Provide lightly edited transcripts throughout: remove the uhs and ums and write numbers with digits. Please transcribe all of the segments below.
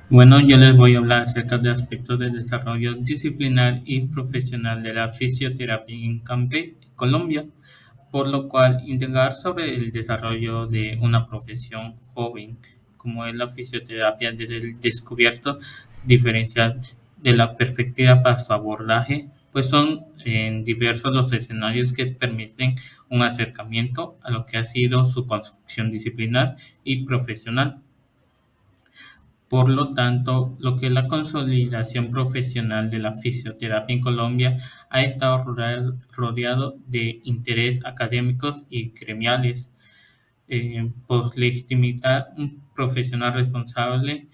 Bueno, yo les voy a hablar acerca de aspectos del desarrollo disciplinar y profesional de la fisioterapia en Colombia, por lo cual indagar sobre el desarrollo de una profesión joven como es la fisioterapia desde el descubierto diferencial de la perspectiva para su abordaje, pues son en diversos los escenarios que permiten un acercamiento a lo que ha sido su construcción disciplinar y profesional. Por lo tanto, lo que es la consolidación profesional de la fisioterapia en Colombia ha estado rodeado de interés académicos y gremiales, pues legitimar un profesional responsable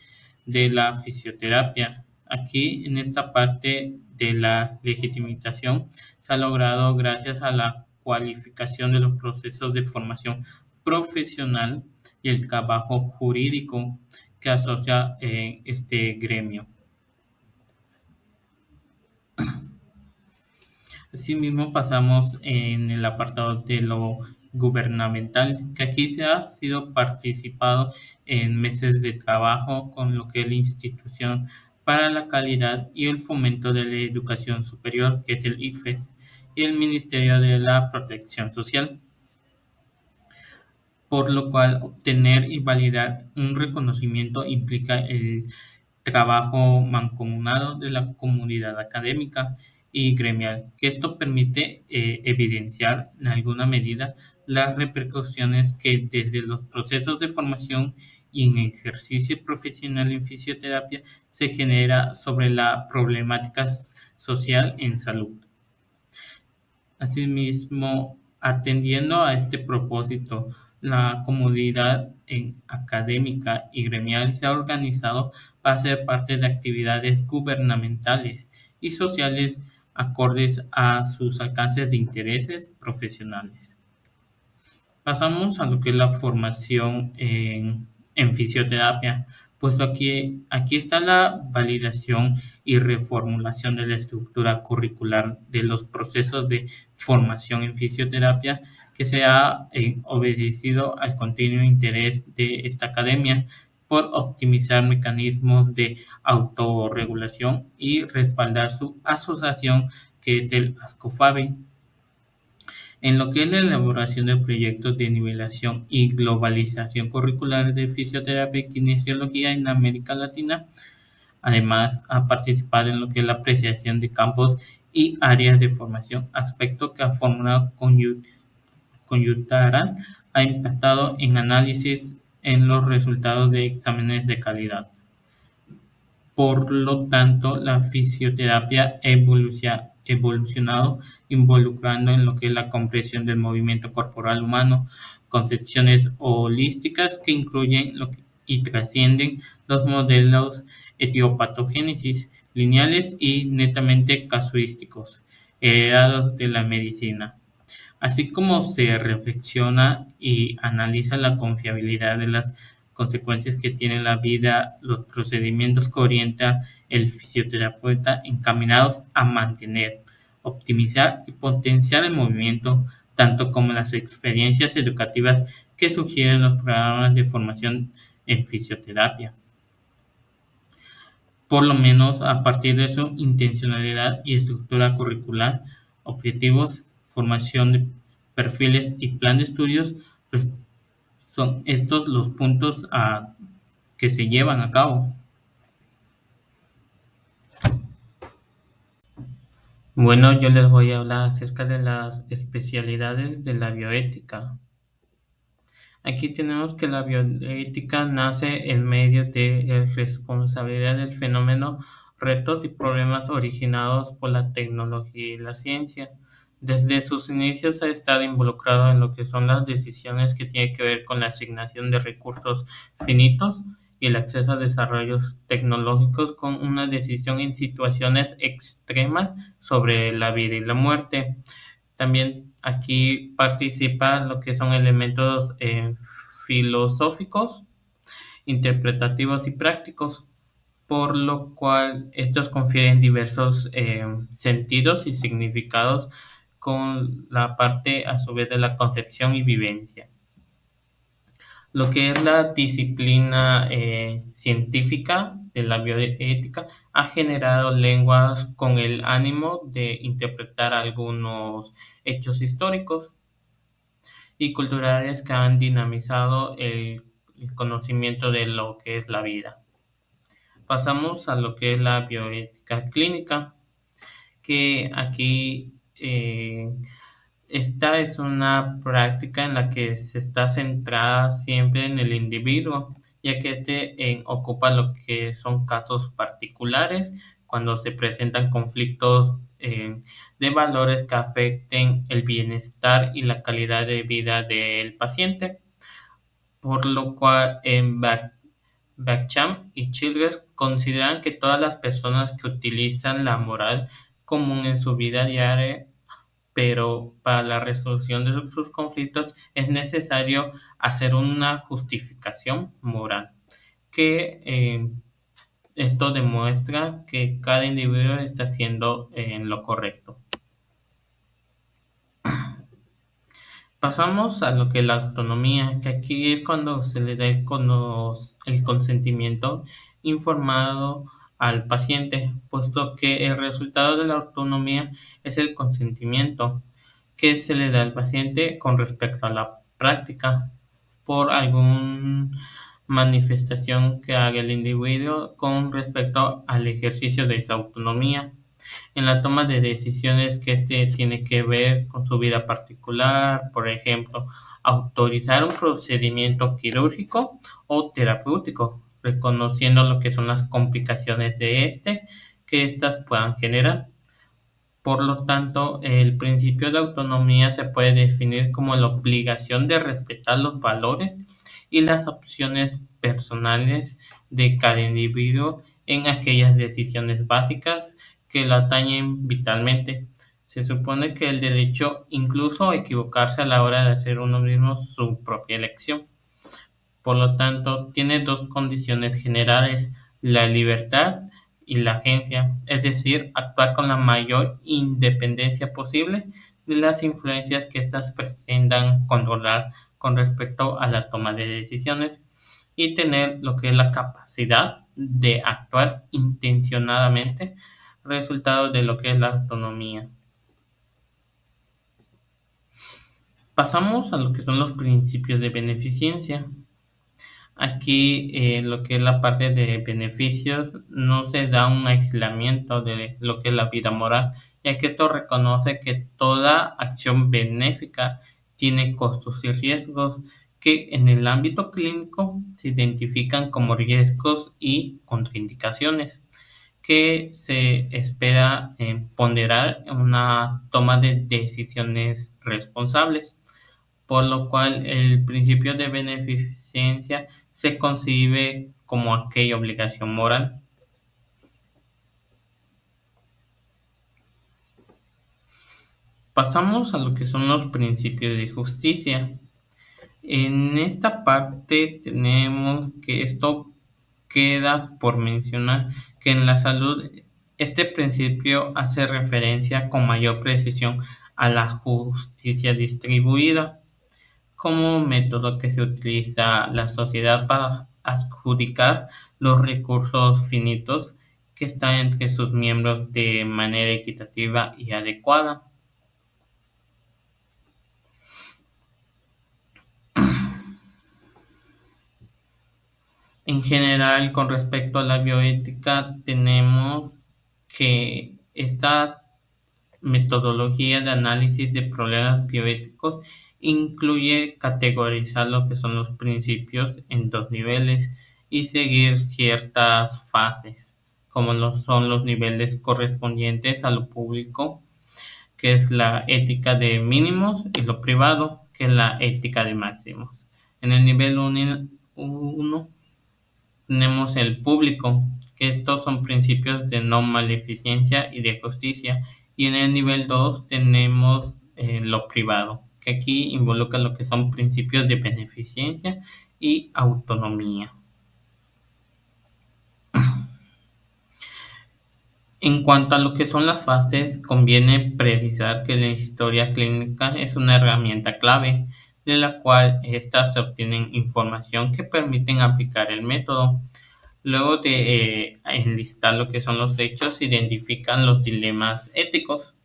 de la fisioterapia. Aquí, en esta parte de la legitimización, se ha logrado gracias a la cualificación de los procesos de formación profesional y el trabajo jurídico que asocia este gremio. Asimismo, pasamos en el apartado de lo gubernamental, que aquí se ha sido participado en meses de trabajo con lo que es la Institución para la Calidad y el Fomento de la Educación Superior, que es el ICFES, y el Ministerio de la Protección Social, por lo cual obtener y validar un reconocimiento implica el trabajo mancomunado de la comunidad académica y gremial, que esto permite evidenciar en alguna medida las repercusiones que desde los procesos de formación y en ejercicio profesional en fisioterapia se genera sobre la problemática social en salud. Asimismo, atendiendo a este propósito, la comunidad académica y gremial se ha organizado para ser parte de actividades gubernamentales y sociales acordes a sus alcances de intereses profesionales. Pasamos a lo que es la formación en fisioterapia, pues aquí está la validación y reformulación de la estructura curricular de los procesos de formación en fisioterapia que se ha obedecido al continuo interés de esta academia por optimizar mecanismos de autorregulación y respaldar su asociación que es el ASCOFABI. En lo que es la elaboración de proyectos de nivelación y globalización curricular de fisioterapia y kinesiología en América Latina, además ha participado en lo que es la apreciación de campos y áreas de formación, aspecto que ha formado Conyutarán ha impactado en análisis en los resultados de exámenes de calidad. Por lo tanto, la fisioterapia ha evolucionado involucrando en lo que es la comprensión del movimiento corporal humano, concepciones holísticas que incluyen y trascienden los modelos etiopatogénesis lineales y netamente casuísticos, heredados de la medicina. Así como se reflexiona y analiza la confiabilidad de las consecuencias que tiene la vida, los procedimientos que orienta el fisioterapeuta encaminados a mantener, optimizar y potenciar el movimiento, tanto como las experiencias educativas que sugieren los programas de formación en fisioterapia. Por lo menos a partir de su intencionalidad y estructura curricular, objetivos, formación de perfiles y plan de estudios, pues son estos los puntos que se llevan a cabo. Bueno, yo les voy a hablar acerca de las especialidades de la bioética. Aquí tenemos que la bioética nace en medio de responsabilidad del fenómeno, retos y problemas originados por la tecnología y la ciencia. Desde sus inicios ha estado involucrado en lo que son las decisiones que tienen que ver con la asignación de recursos finitos y el acceso a desarrollos tecnológicos con una decisión en situaciones extremas sobre la vida y la muerte. También aquí participan lo que son elementos filosóficos, interpretativos y prácticos, por lo cual estos confieren diversos sentidos y significados con la parte a su vez de la concepción y vivencia. Lo que es la disciplina científica de la bioética ha generado lenguas con el ánimo de interpretar algunos hechos históricos y culturales que han dinamizado el conocimiento de lo que es la vida. Pasamos a lo que es la bioética clínica, que aquí esta es una práctica en la que se está centrada siempre en el individuo, ya que ocupa lo que son casos particulares cuando se presentan conflictos de valores que afecten el bienestar y la calidad de vida del paciente, por lo cual en Bacham y Childress consideran que todas las personas que utilizan la moral común en su vida diaria, pero para la resolución de sus conflictos es necesario hacer una justificación moral, que esto demuestra que cada individuo está haciendo en lo correcto. Pasamos a lo que es la autonomía, que aquí es cuando se le da el consentimiento informado al paciente, puesto que el resultado de la autonomía es el consentimiento que se le da al paciente con respecto a la práctica por alguna manifestación que haga el individuo con respecto al ejercicio de esa autonomía en la toma de decisiones que tiene que ver con su vida particular, por ejemplo, autorizar un procedimiento quirúrgico o terapéutico, reconociendo lo que son las complicaciones de que éstas puedan generar. Por lo tanto, el principio de autonomía se puede definir como la obligación de respetar los valores y las opciones personales de cada individuo en aquellas decisiones básicas que lo atañen vitalmente. Se supone que el derecho incluso a equivocarse a la hora de hacer uno mismo su propia elección. Por lo tanto, tiene dos condiciones generales: la libertad y la agencia, es decir, actuar con la mayor independencia posible de las influencias que éstas pretendan controlar con respecto a la toma de decisiones y tener lo que es la capacidad de actuar intencionadamente, resultado de lo que es la autonomía. Pasamos a lo que son los principios de beneficencia. Aquí lo que es la parte de beneficios no se da un aislamiento de lo que es la vida moral, ya que esto reconoce que toda acción benéfica tiene costos y riesgos que en el ámbito clínico se identifican como riesgos y contraindicaciones que se espera ponderar en una toma de decisiones responsables, por lo cual el principio de beneficencia se concibe como aquella obligación moral. Pasamos a lo que son los principios de justicia. En esta parte tenemos que esto queda por mencionar que en la salud este principio hace referencia con mayor precisión a la justicia distribuida como método que se utiliza la sociedad para adjudicar los recursos finitos que están entre sus miembros de manera equitativa y adecuada. En general, con respecto a la bioética, tenemos que esta metodología de análisis de problemas bioéticos incluye categorizar lo que son los principios en dos niveles y seguir ciertas fases, como son los niveles correspondientes a lo público, que es la ética de mínimos, y lo privado, que es la ética de máximos. En el nivel 1 tenemos el público, que estos son principios de no maleficencia y de justicia. Y en el nivel 2 tenemos lo privado, que aquí involucra lo que son principios de beneficencia y autonomía. En cuanto a lo que son las fases, conviene precisar que la historia clínica es una herramienta clave de la cual estas se obtienen información que permiten aplicar el método. Luego de enlistar lo que son los hechos, se identifican los dilemas éticos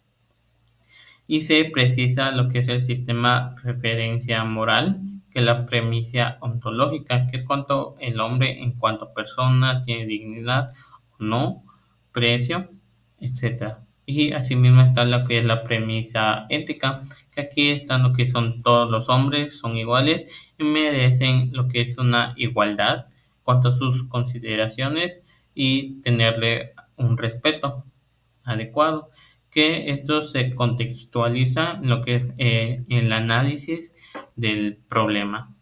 y se precisa lo que es el sistema referencia moral, que es la premisa ontológica, que es cuanto el hombre en cuanto persona tiene dignidad o no, precio, etcétera. Y asimismo está lo que es la premisa ética, que aquí están lo que son todos los hombres, son iguales y merecen lo que es una igualdad cuanto a sus consideraciones y tenerle un respeto adecuado, que esto se contextualiza en lo que es el análisis del problema.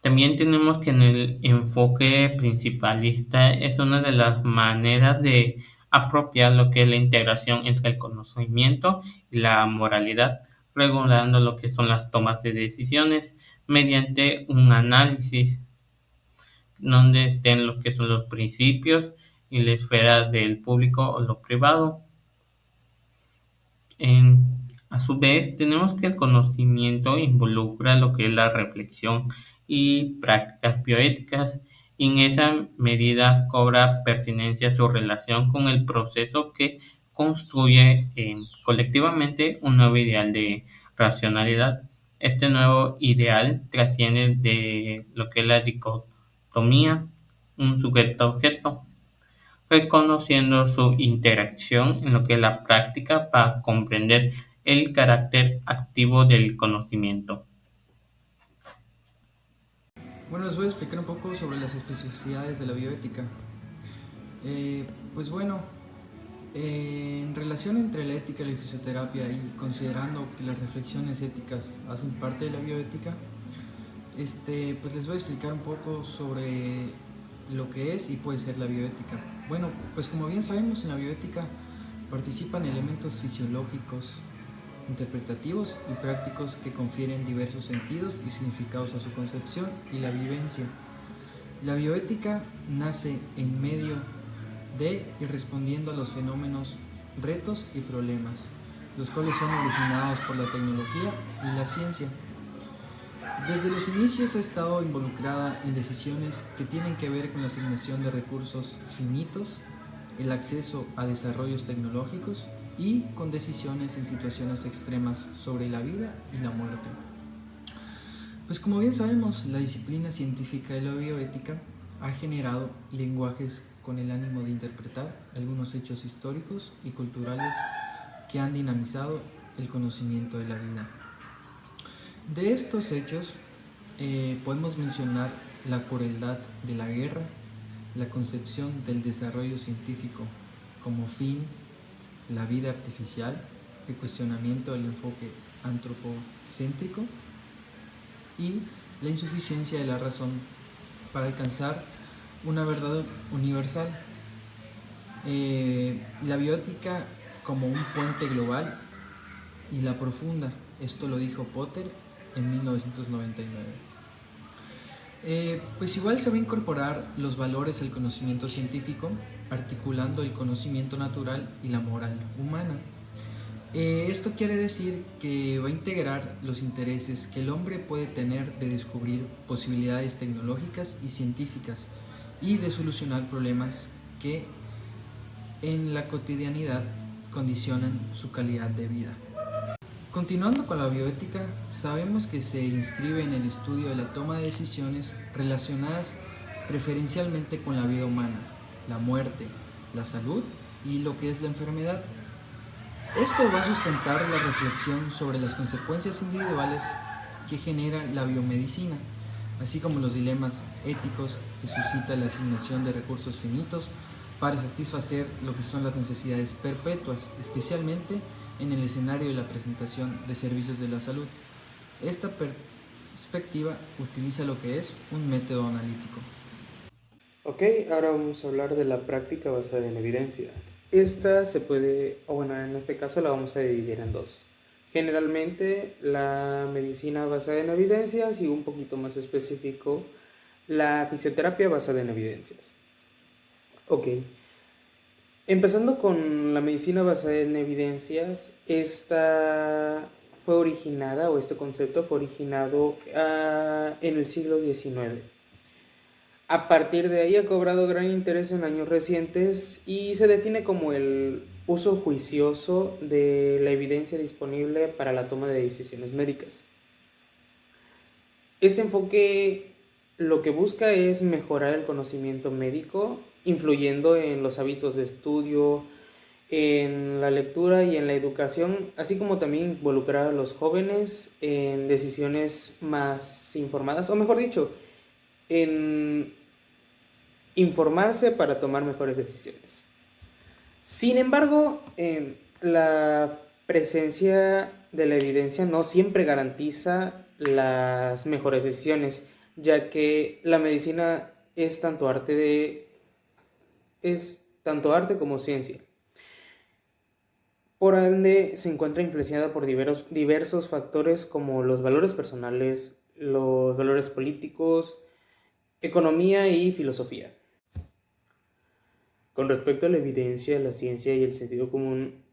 También tenemos que en el enfoque principalista es una de las maneras de apropiar lo que es la integración entre el conocimiento y la moralidad, regulando lo que son las tomas de decisiones mediante un análisis donde estén lo que son los principios y la esfera del público o lo privado. A su vez, tenemos que el conocimiento involucra lo que es la reflexión y prácticas bioéticas, y en esa medida cobra pertinencia su relación con el proceso que construye colectivamente un nuevo ideal de racionalidad. Este nuevo ideal trasciende de lo que es la dicotomía, un sujeto-objeto, reconociendo su interacción en lo que es la práctica para comprender el carácter activo del conocimiento. Bueno, les voy a explicar un poco sobre las especificidades de la bioética. Pues bueno, en relación entre la ética y la fisioterapia y considerando que las reflexiones éticas hacen parte de la bioética, pues les voy a explicar un poco sobre lo que es y puede ser la bioética. Bueno, pues como bien sabemos, en la bioética participan elementos fisiológicos, interpretativos y prácticos que confieren diversos sentidos y significados a su concepción y la vivencia. La bioética nace en medio de y respondiendo a los fenómenos, retos y problemas, los cuales son originados por la tecnología y la ciencia. Desde los inicios ha estado involucrada en decisiones que tienen que ver con la asignación de recursos finitos, el acceso a desarrollos tecnológicos y con decisiones en situaciones extremas sobre la vida y la muerte. Pues como bien sabemos, la disciplina científica de la bioética ha generado lenguajes con el ánimo de interpretar algunos hechos históricos y culturales que han dinamizado el conocimiento de la vida. De estos hechos podemos mencionar la crueldad de la guerra, la concepción del desarrollo científico como fin, la vida artificial, el cuestionamiento del enfoque antropocéntrico y la insuficiencia de la razón para alcanzar una verdad universal. La bioética como un puente global y la profunda, esto lo dijo Potter en 1999. Pues igual se va a incorporar los valores al conocimiento científico, articulando el conocimiento natural y la moral humana. Esto quiere decir que va a integrar los intereses que el hombre puede tener de descubrir posibilidades tecnológicas y científicas y de solucionar problemas que en la cotidianidad condicionan su calidad de vida. Continuando con la bioética, sabemos que se inscribe en el estudio de la toma de decisiones relacionadas preferencialmente con la vida humana, la muerte, la salud y lo que es la enfermedad. Esto va a sustentar la reflexión sobre las consecuencias individuales que genera la biomedicina, así como los dilemas éticos que suscita la asignación de recursos finitos para satisfacer lo que son las necesidades perpetuas, especialmente en el escenario de la presentación de servicios de la salud. Esta perspectiva utiliza lo que es un método analítico. Ok, ahora vamos a hablar de la práctica basada en evidencia. Esta se puede, o bueno, en este caso la vamos a dividir en dos. Generalmente la medicina basada en evidencias y un poquito más específico, la fisioterapia basada en evidencias. Ok, empezando con la medicina basada en evidencias, esta fue originada, o este concepto fue originado en el siglo XIX. A partir de ahí ha cobrado gran interés en años recientes y se define como el uso juicioso de la evidencia disponible para la toma de decisiones médicas. Este enfoque lo que busca es mejorar el conocimiento médico, influyendo en los hábitos de estudio, en la lectura y en la educación, así como también involucrar a los jóvenes en decisiones más informadas, o mejor dicho, en informarse para tomar mejores decisiones. Sin embargo, la presencia de la evidencia no siempre garantiza las mejores decisiones, ya que la medicina es tanto arte como ciencia. Por ende, se encuentra influenciada por diversos factores como los valores personales, los valores políticos, economía y filosofía. Con respecto a la evidencia, la ciencia y el sentido común,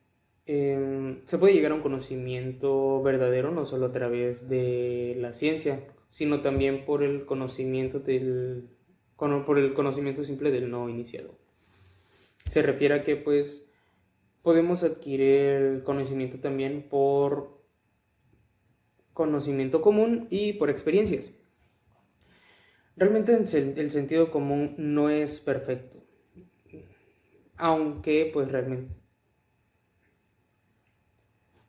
se puede llegar a un conocimiento verdadero no solo a través de la ciencia, sino también por el conocimiento simple del no iniciado. Se refiere a que pues podemos adquirir el conocimiento también por conocimiento común y por experiencias. Realmente el sentido común no es perfecto, aunque pues realmente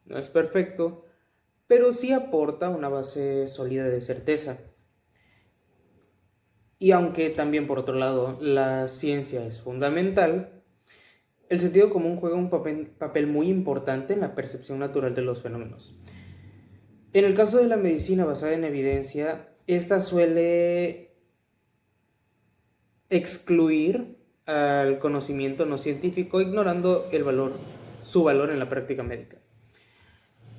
no es perfecto, pero sí aporta una base sólida de certeza. Y aunque también por otro lado la ciencia es fundamental, el sentido común juega un papel muy importante en la percepción natural de los fenómenos. En el caso de la medicina basada en evidencia, esta suele excluir al conocimiento no científico, ignorando su valor en la práctica médica,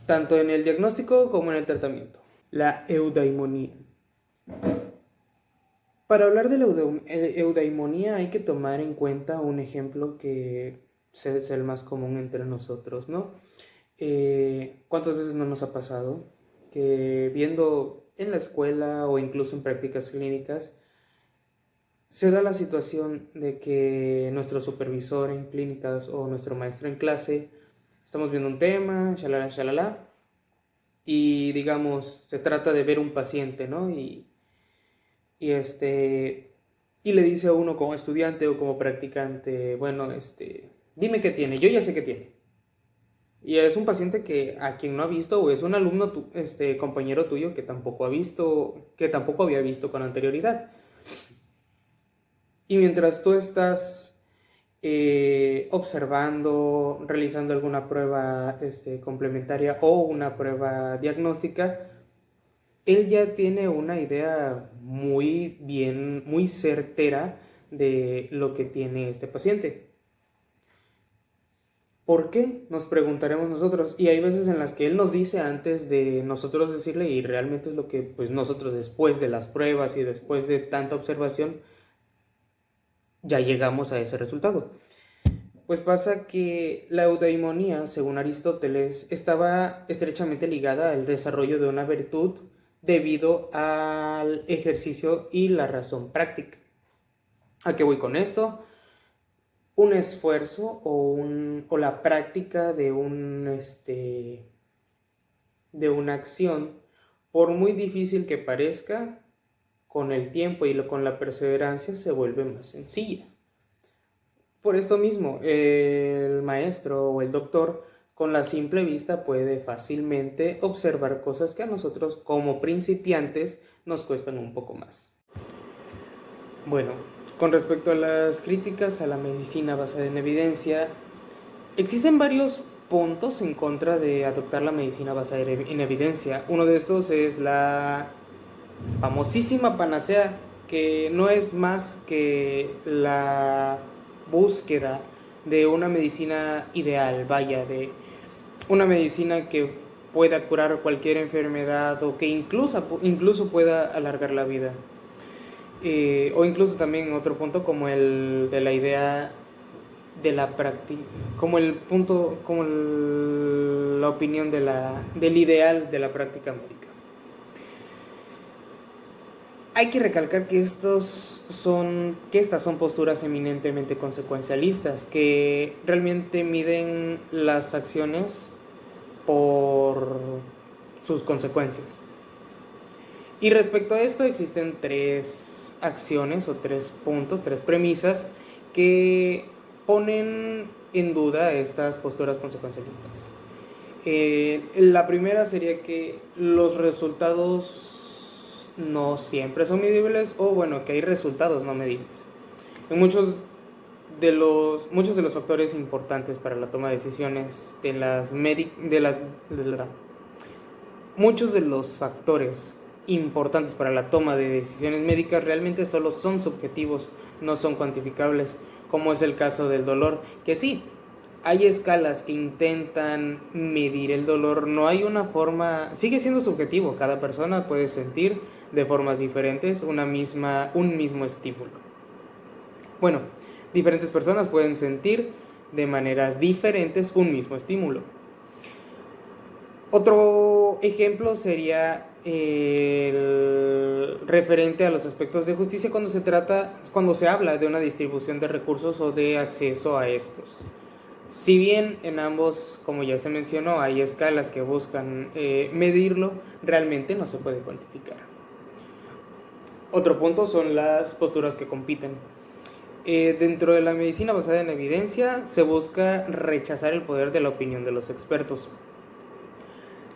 tanto en el diagnóstico como en el tratamiento. La eudaimonía. Para hablar de la eudaimonía hay que tomar en cuenta un ejemplo que es el más común entre nosotros, ¿no? ¿Cuántas veces no nos ha pasado que viendo en la escuela o incluso en prácticas clínicas se da la situación de que nuestro supervisor en clínicas o nuestro maestro en clase estamos viendo un tema, shalala, shalala, y digamos, se trata de ver un paciente, ¿no? Y le dice a uno como estudiante o como practicante, bueno, dime qué tiene, yo ya sé qué tiene. Y es un paciente que a quien no ha visto, o es un alumno, compañero tuyo que tampoco había visto con anterioridad. Y mientras tú estás observando, realizando alguna prueba complementaria o una prueba diagnóstica, él ya tiene una idea muy certera de lo que tiene este paciente. ¿Por qué? Nos preguntaremos nosotros. Y hay veces en las que él nos dice antes de nosotros decirle, y realmente es lo que pues nosotros después de las pruebas y después de tanta observación ya llegamos a ese resultado. Pues pasa que la eudaimonía, según Aristóteles, estaba estrechamente ligada al desarrollo de una virtud debido al ejercicio y la razón práctica. ¿A qué voy con esto? Un esfuerzo o la práctica de una acción, por muy difícil que parezca, con el tiempo y con la perseverancia se vuelve más sencilla. Por esto mismo, el maestro o el doctor con la simple vista puede fácilmente observar cosas que a nosotros como principiantes nos cuestan un poco más. Bueno, con respecto a las críticas a la medicina basada en evidencia, existen varios puntos en contra de adoptar la medicina basada en evidencia. Uno de estos es la famosísima panacea, que no es más que la búsqueda de una medicina ideal, de una medicina que pueda curar cualquier enfermedad o que incluso pueda alargar la vida. O incluso también otro punto como el de la idea de la práctica, como el punto, como la opinión del ideal de la práctica médica. Hay que recalcar que estas son posturas eminentemente consecuencialistas, que realmente miden las acciones por sus consecuencias. Y respecto a esto existen 3 acciones o 3 puntos, 3 premisas que ponen en duda estas posturas consecuencialistas. La primera sería que los resultados no siempre son medibles, o bueno, que hay resultados no medibles. En muchos de los factores importantes para la toma de decisiones muchos de los factores importantes para la toma de decisiones médicas realmente solo son subjetivos, no son cuantificables, como es el caso del dolor, que sí, hay escalas que intentan medir el dolor, no hay una forma, sigue siendo subjetivo, cada persona puede sentir de formas diferentes un mismo estímulo. Bueno, diferentes personas pueden sentir de maneras diferentes un mismo estímulo. Otro ejemplo sería el referente a los aspectos de justicia cuando se habla de una distribución de recursos o de acceso a estos. Si bien en ambos, como ya se mencionó, hay escalas que buscan medirlo, realmente no se puede cuantificar. Otro punto son las posturas que compiten. Dentro de la medicina basada en evidencia se busca rechazar el poder de la opinión de los expertos.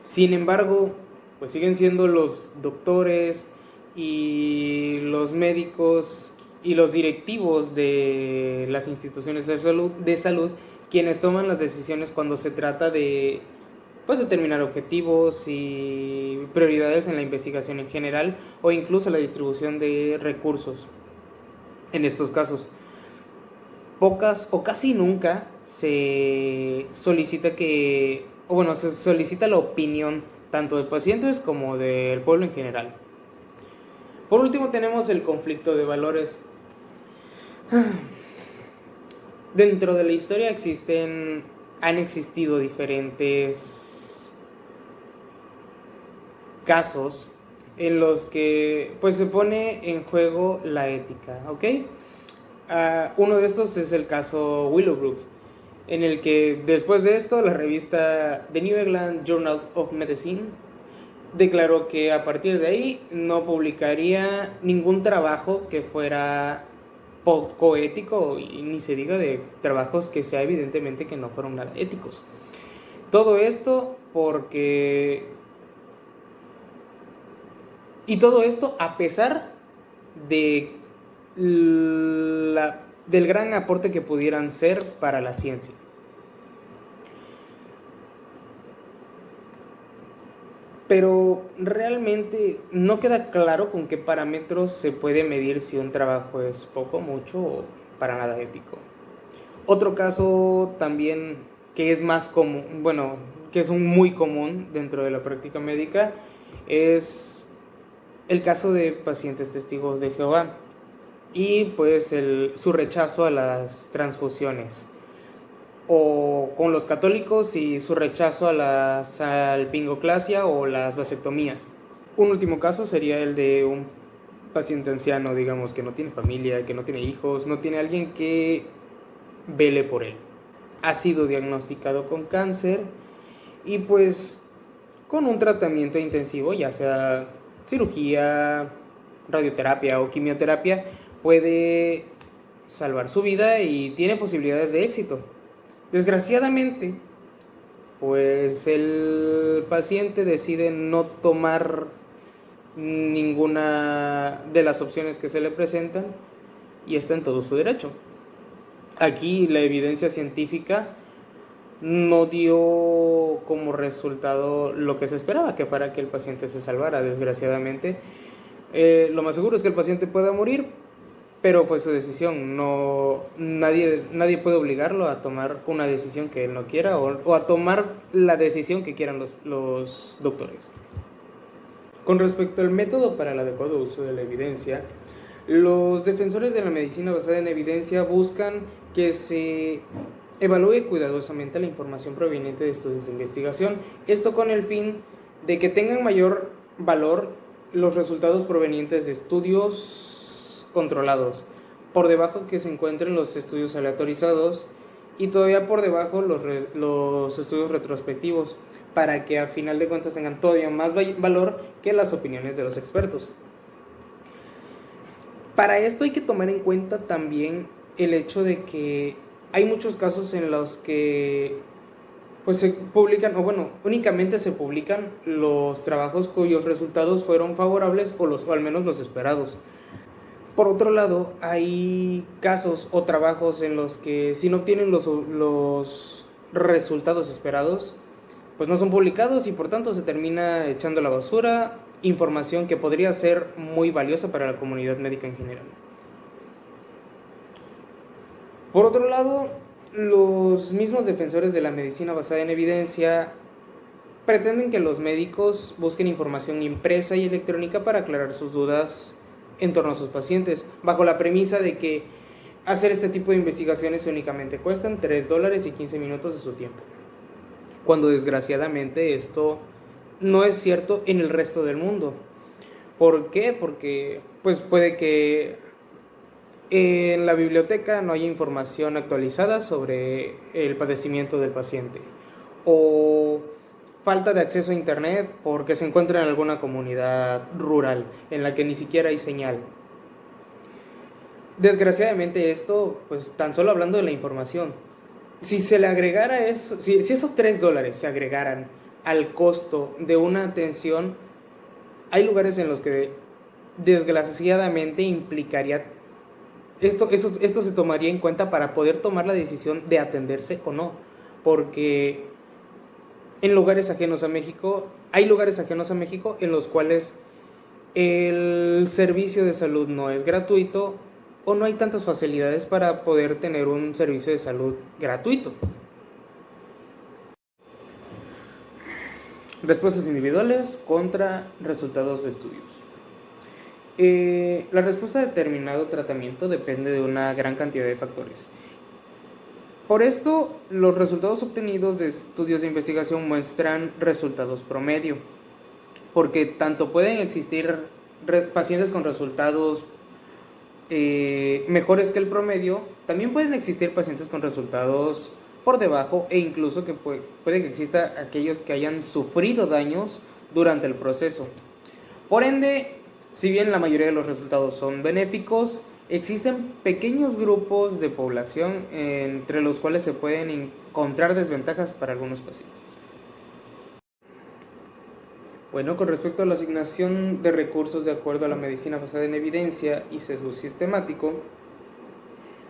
Sin embargo, pues siguen siendo los doctores y los médicos y los directivos de las instituciones de salud quienes toman las decisiones cuando se trata de determinar objetivos y prioridades en la investigación en general o incluso la distribución de recursos. En estos casos, pocas o casi nunca se solicita la opinión tanto de pacientes como del pueblo en general. Por último tenemos el conflicto de valores. Dentro de la historia han existido diferentes casos en los que se pone en juego la ética, ¿ok? Uno de estos es el caso Willowbrook, en el que después de esto la revista The New England Journal of Medicine declaró que a partir de ahí no publicaría ningún trabajo que fuera poco ético, y ni se diga de trabajos que sea evidentemente que no fueron nada éticos. Todo esto a pesar de del gran aporte que pudieran ser para la ciencia. Pero realmente no queda claro con qué parámetros se puede medir si un trabajo es poco, mucho o para nada ético. Otro caso también que es más común, que es muy común dentro de la práctica médica, es el caso de pacientes testigos de Jehová y su rechazo a las transfusiones, o con los católicos y su rechazo a la salpingoclasia o las vasectomías. Un último caso sería el de un paciente anciano, digamos, que no tiene familia, que no tiene hijos, no tiene alguien que vele por él. Ha sido diagnosticado con cáncer y con un tratamiento intensivo, ya sea cirugía, radioterapia o quimioterapia, puede salvar su vida y tiene posibilidades de éxito. Desgraciadamente, el paciente decide no tomar ninguna de las opciones que se le presentan y está en todo su derecho. Aquí la evidencia científica no dio como resultado lo que se esperaba, que para que el paciente se salvara. Desgraciadamente, lo más seguro es que el paciente pueda morir, pero fue su decisión. Nadie puede obligarlo a tomar una decisión que él no quiera o a tomar la decisión que quieran los doctores. Con respecto al método para el adecuado uso de la evidencia, Los defensores de la medicina basada en evidencia buscan que se evalúe cuidadosamente la información proveniente de estudios de investigación, esto con el fin de que tengan mayor valor los resultados provenientes de estudios controlados, por debajo que se encuentren los estudios aleatorizados y todavía por debajo los estudios retrospectivos, para que a final de cuentas tengan todavía más valor que las opiniones de los expertos. Para esto hay que tomar en cuenta también el hecho de que hay muchos casos en los que pues se publican, o bueno, únicamente se publican los trabajos cuyos resultados fueron favorables o al menos los esperados. Por otro lado, hay casos o trabajos en los que si no obtienen los resultados esperados, pues no son publicados y por tanto se termina echando a la basura información que podría ser muy valiosa para la comunidad médica en general. Por otro lado, los mismos defensores de la medicina basada en evidencia pretenden que los médicos busquen información impresa y electrónica para aclarar sus dudas en torno a sus pacientes, bajo la premisa de que hacer este tipo de investigaciones únicamente cuestan $3 y 15 minutos de su tiempo, cuando desgraciadamente esto no es cierto en el resto del mundo. ¿Por qué? Porque pues puede que en la biblioteca no haya información actualizada sobre el padecimiento del paciente, o falta de acceso a internet porque se encuentra en alguna comunidad rural en la que ni siquiera hay señal. Desgraciadamente esto, pues tan solo hablando de la información, si se le agregara eso, si esos $3 se agregaran al costo de una atención, hay lugares en los que desgraciadamente implicaría esto se tomaría en cuenta para poder tomar la decisión de atenderse o no, porque en lugares ajenos a México, hay lugares ajenos a México en los cuales el servicio de salud no es gratuito o no hay tantas facilidades para poder tener un servicio de salud gratuito. Respuestas individuales contra resultados de estudios. La respuesta a determinado tratamiento depende de una gran cantidad de factores. Por esto, los resultados obtenidos de estudios de investigación muestran resultados promedio, porque tanto pueden existir pacientes con resultados mejores que el promedio, también pueden existir pacientes con resultados por debajo, e incluso que puede que exista aquellos que hayan sufrido daños durante el proceso. Por ende, si bien la mayoría de los resultados son benéficos, existen pequeños grupos de población entre los cuales se pueden encontrar desventajas para algunos pacientes. Bueno, con respecto a la asignación de recursos de acuerdo a la medicina basada en evidencia y sesgo sistemático,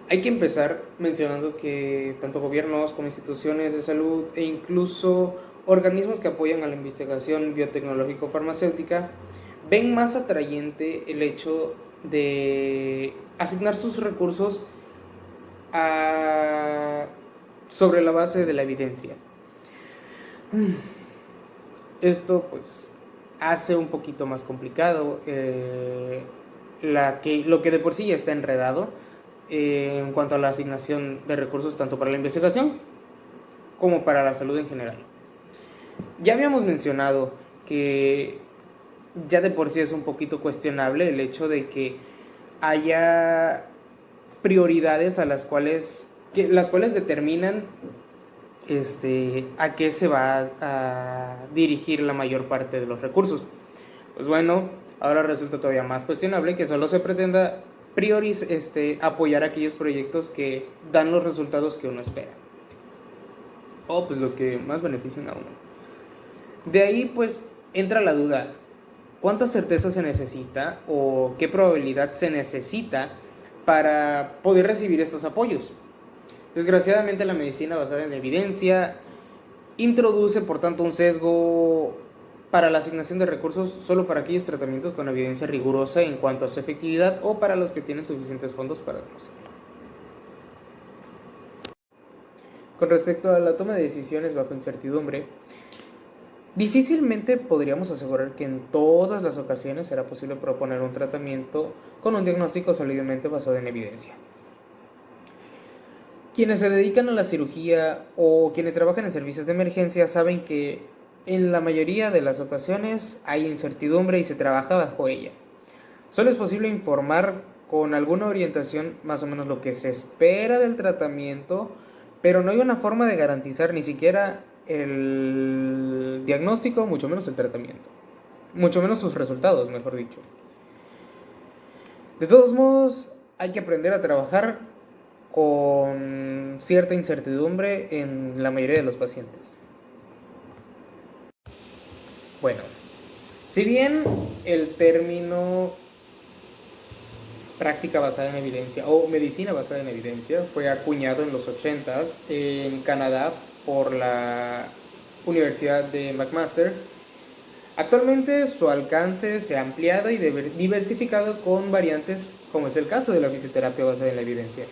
hay que empezar mencionando que tanto gobiernos como instituciones de salud e incluso organismos que apoyan a la investigación biotecnológico-farmacéutica ven más atrayente el hecho de asignar sus recursos sobre la base de la evidencia. Esto pues hace un poquito más complicado lo que de por sí ya está enredado en cuanto a la asignación de recursos tanto para la investigación como para la salud en general. Ya habíamos mencionado que ya de por sí es un poquito cuestionable el hecho de que haya prioridades a las cuales determinan a qué se va a dirigir la mayor parte de los recursos. Pues bueno, ahora resulta todavía más cuestionable que solo se pretenda apoyar aquellos proyectos que dan los resultados que uno espera, o pues los que más benefician a uno. De ahí pues entra la duda: ¿cuánta certeza se necesita o qué probabilidad se necesita para poder recibir estos apoyos? Desgraciadamente, la medicina basada en evidencia introduce, por tanto, un sesgo para la asignación de recursos solo para aquellos tratamientos con evidencia rigurosa en cuanto a su efectividad o para los que tienen suficientes fondos para demostrarlo. Con respecto a la toma de decisiones bajo incertidumbre, Difícilmente podríamos asegurar que en todas las ocasiones será posible proponer un tratamiento con un diagnóstico sólidamente basado en evidencia. Quienes se dedican a la cirugía o quienes trabajan en servicios de emergencia saben que en la mayoría de las ocasiones hay incertidumbre y se trabaja bajo ella. Solo es posible informar con alguna orientación más o menos lo que se espera del tratamiento, pero no hay una forma de garantizar ni siquiera el diagnóstico, mucho menos el tratamiento, mucho menos sus resultados, mejor dicho. De todos modos, hay que aprender a trabajar con cierta incertidumbre en la mayoría de los pacientes. Bueno, si bien el término práctica basada en evidencia o medicina basada en evidencia fue acuñado en los 80s en Canadá por la Universidad de McMaster, actualmente su alcance se ha ampliado y diversificado con variantes como es el caso de la fisioterapia basada en la evidencia.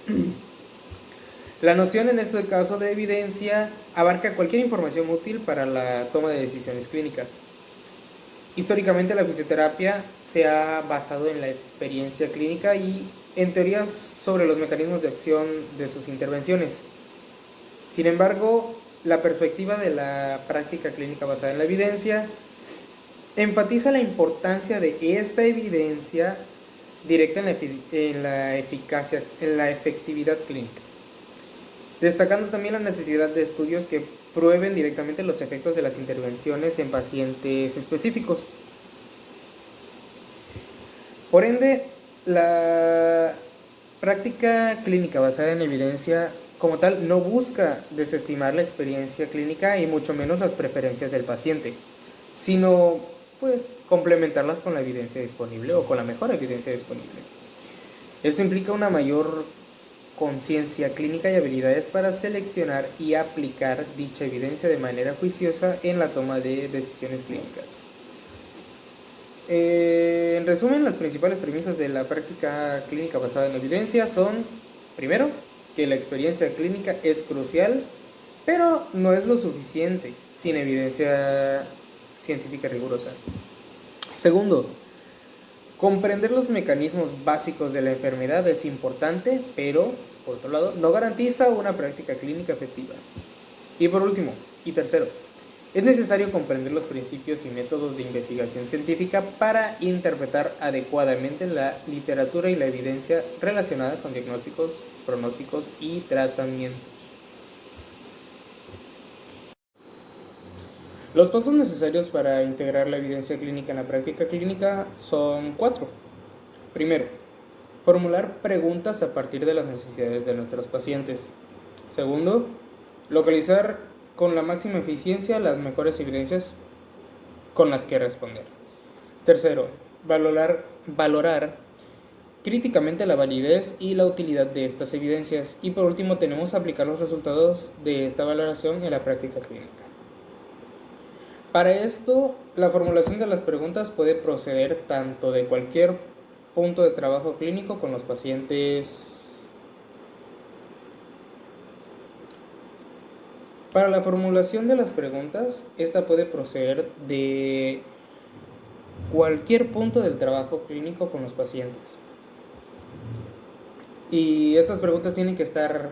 La noción en este caso de evidencia abarca cualquier información útil para la toma de decisiones clínicas. Históricamente la fisioterapia se ha basado en la experiencia clínica y en teorías sobre los mecanismos de acción de sus intervenciones. Sin embargo, la perspectiva de la práctica clínica basada en la evidencia enfatiza la importancia de esta evidencia directa en la eficacia, en la efectividad clínica, destacando también la necesidad de estudios que prueben directamente los efectos de las intervenciones en pacientes específicos. Por ende, la práctica clínica basada en evidencia como tal no busca desestimar la experiencia clínica y mucho menos las preferencias del paciente, sino pues complementarlas con la evidencia disponible o con la mejor evidencia disponible. Esto implica una mayor conciencia clínica y habilidades para seleccionar y aplicar dicha evidencia de manera juiciosa en la toma de decisiones clínicas. En resumen, las principales premisas de la práctica clínica basada en evidencia son, primero, que la experiencia clínica es crucial, pero no es lo suficiente sin evidencia científica rigurosa. Segundo, comprender los mecanismos básicos de la enfermedad es importante, pero, por otro lado, no garantiza una práctica clínica efectiva. Y por último, y tercero, es necesario comprender los principios y métodos de investigación científica para interpretar adecuadamente la literatura y la evidencia relacionada con diagnósticos, pronósticos y tratamientos. Los pasos necesarios para integrar la evidencia clínica en la práctica clínica son 4. Primero, formular preguntas a partir de las necesidades de nuestros pacientes. Segundo, localizar con la máxima eficiencia las mejores evidencias con las que responder. Tercero, valorar críticamente la validez y la utilidad de estas evidencias. Y por último, tenemos que aplicar los resultados de esta valoración en la práctica clínica. Para esto, la formulación de las preguntas puede proceder tanto de cualquier punto de trabajo clínico con los pacientes. Para la formulación de las preguntas, esta puede proceder de cualquier punto del trabajo clínico con los pacientes. Y estas preguntas tienen que estar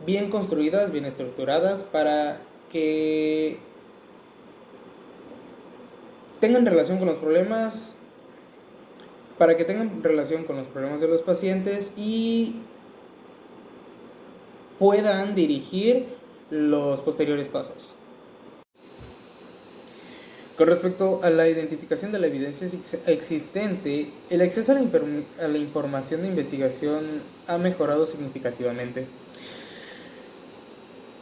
bien construidas, bien estructuradas para que tengan relación con los problemas, de los pacientes y puedan dirigir los posteriores pasos. Con respecto a la identificación de la evidencia existente, el acceso a la información de investigación ha mejorado significativamente.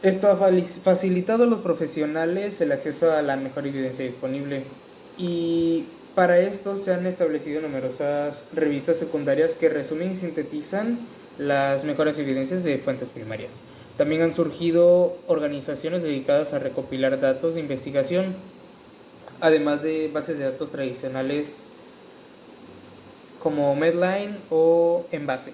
Esto ha facilitado a los profesionales el acceso a la mejor evidencia disponible. Y para esto se han establecido numerosas revistas secundarias que resumen y sintetizan las mejores evidencias de fuentes primarias. También han surgido organizaciones dedicadas a recopilar datos de investigación, además de bases de datos tradicionales como Medline o Embase.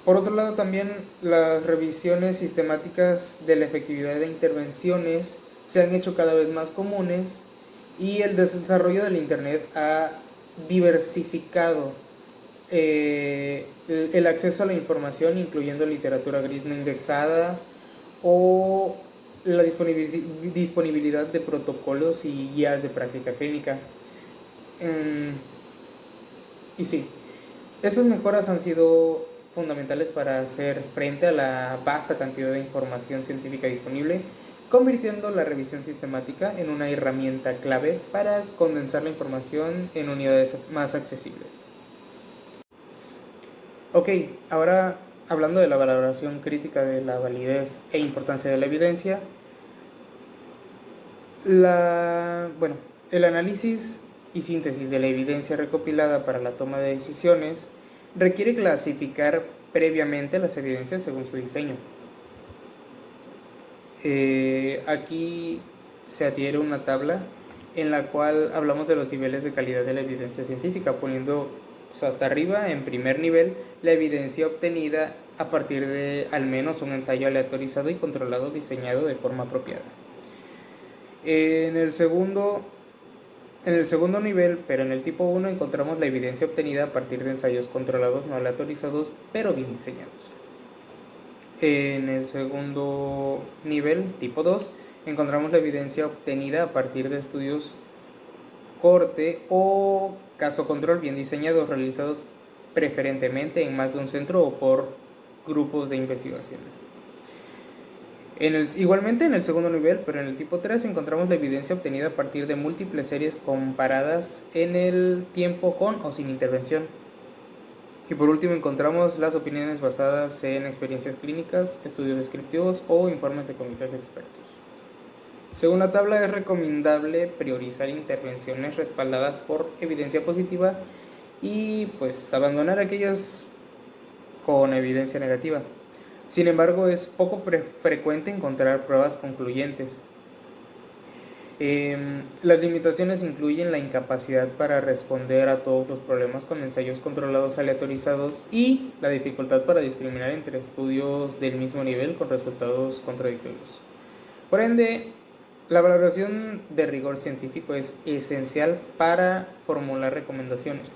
Por otro lado, también las revisiones sistemáticas de la efectividad de intervenciones se han hecho cada vez más comunes y el desarrollo del Internet ha diversificado el acceso a la información, incluyendo literatura gris no indexada o la disponibilidad de protocolos y guías de práctica clínica. Y sí, estas mejoras han sido fundamentales para hacer frente a la vasta cantidad de información científica disponible, convirtiendo la revisión sistemática en una herramienta clave para condensar la información en unidades más accesibles. Ok, ahora hablando de la valoración crítica de la validez e importancia de la evidencia, el análisis y síntesis de la evidencia recopilada para la toma de decisiones requiere clasificar previamente las evidencias según su diseño. Aquí se adhiere una tabla en la cual hablamos de los niveles de calidad de la evidencia científica, poniendo hasta arriba, en primer nivel, la evidencia obtenida a partir de al menos un ensayo aleatorizado y controlado diseñado de forma apropiada. En el segundo nivel, pero en el tipo 1, encontramos la evidencia obtenida a partir de ensayos controlados no aleatorizados, pero bien diseñados. En el segundo nivel, tipo 2, encontramos la evidencia obtenida a partir de estudios corte o caso control bien diseñados, realizados preferentemente en más de un centro o por grupos de investigación. Igualmente en el segundo nivel, pero en el tipo 3, encontramos la evidencia obtenida a partir de múltiples series comparadas en el tiempo con o sin intervención. Y por último encontramos las opiniones basadas en experiencias clínicas, estudios descriptivos o informes de comités de expertos. Según la tabla, es recomendable priorizar intervenciones respaldadas por evidencia positiva y pues abandonar aquellas con evidencia negativa. Sin embargo, es poco frecuente encontrar pruebas concluyentes. Las limitaciones incluyen la incapacidad para responder a todos los problemas con ensayos controlados aleatorizados y la dificultad para discriminar entre estudios del mismo nivel con resultados contradictorios. Por ende, la valoración de rigor científico es esencial para formular recomendaciones.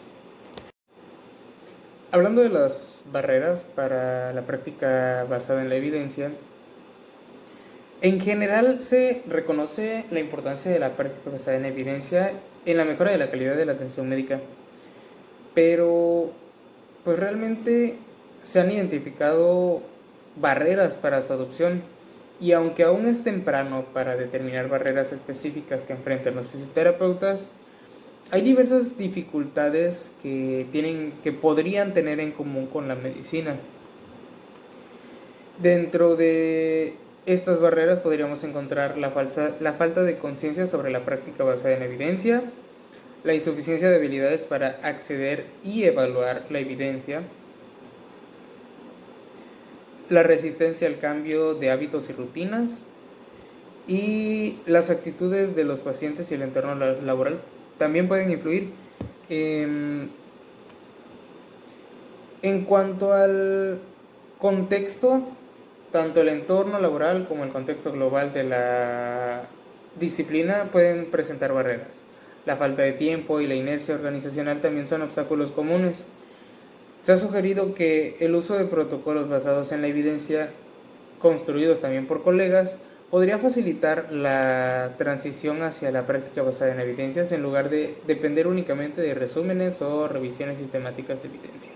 Hablando de las barreras para la práctica basada en la evidencia, en general se reconoce la importancia de la práctica basada en evidencia en la mejora de la calidad de la atención médica, pero pues realmente se han identificado barreras para su adopción y aunque aún es temprano para determinar barreras específicas que enfrentan los fisioterapeutas, hay diversas dificultades que podrían tener en común con la medicina. Dentro de estas barreras podríamos encontrar la falta de conciencia sobre la práctica basada en evidencia, la insuficiencia de habilidades para acceder y evaluar la evidencia, la resistencia al cambio de hábitos y rutinas, y las actitudes de los pacientes y el entorno laboral también pueden influir. En cuanto al contexto, tanto el entorno laboral como el contexto global de la disciplina pueden presentar barreras. La falta de tiempo y la inercia organizacional también son obstáculos comunes. Se ha sugerido que el uso de protocolos basados en la evidencia, construidos también por colegas, podría facilitar la transición hacia la práctica basada en evidencias en lugar de depender únicamente de resúmenes o revisiones sistemáticas de evidencia.